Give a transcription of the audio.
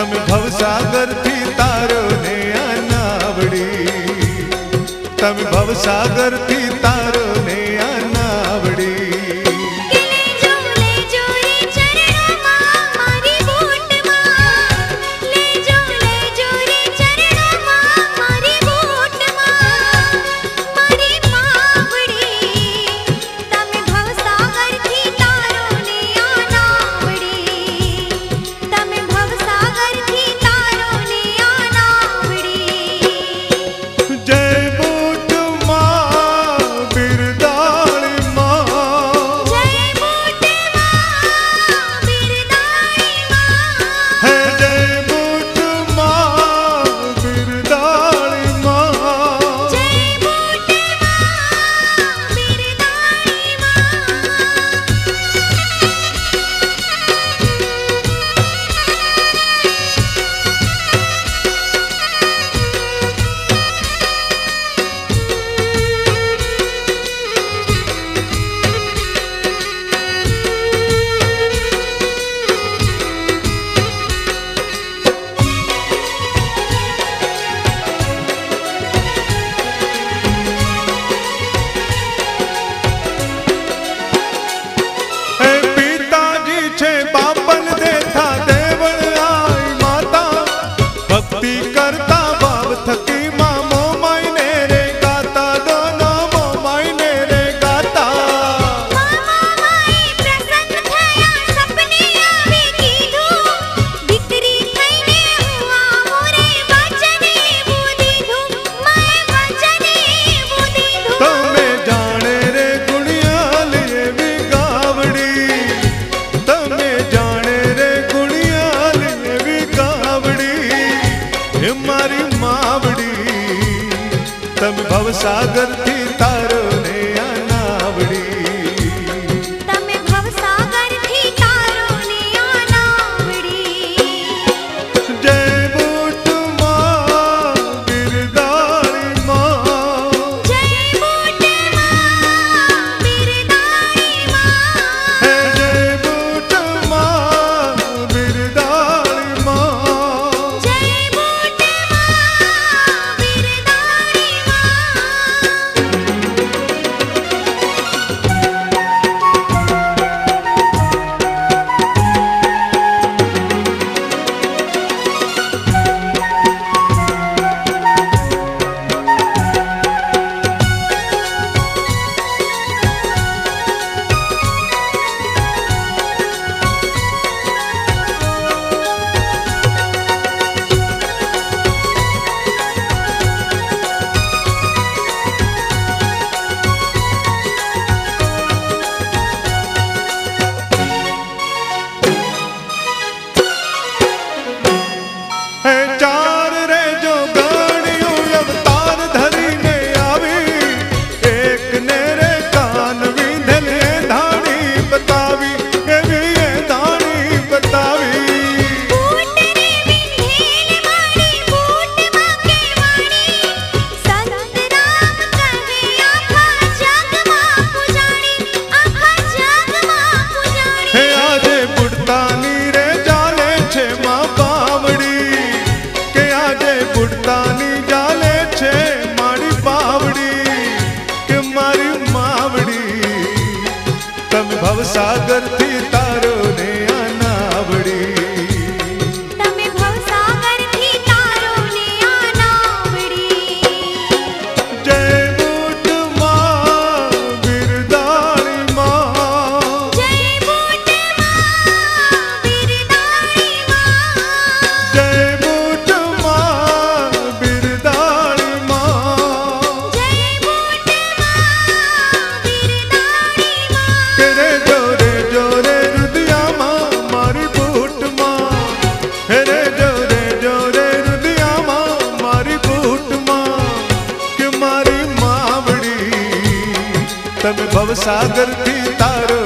તમે ભવસાગરથી તારો ને અનાવડી, તમે ભવસાગરથી તારો ને અનાવડી. તમે ભવસાગરથી તારો ને અનાવડી, તમે ભવસાગરથી તારો ને અનાવડી. જય બુટમાં બિરદાળી માં, જય બુટમાં બિરદાળી માં, હે જય બુટમાં બિરદાળી માં, જય બુટમાં બિરદાળી ભવસાગરથી તારો ને અનાવડી, તમે ભવસાગરથી તારો ને અનાવડી. જય બુટમાં બિરદાળી માં, જય બુટમાં બિરદાળી માં, જય બુટમાં બિરદાળી માં, જય બુટમાં બિરદાળી માં. રે જોરે જોરે રુદિયામાં મારી બૂટમાં, રે જોરે જોરે રુદિયામાં મારી બૂટમાં, કે મારી માવડી તમે ભવસાગરથી તારો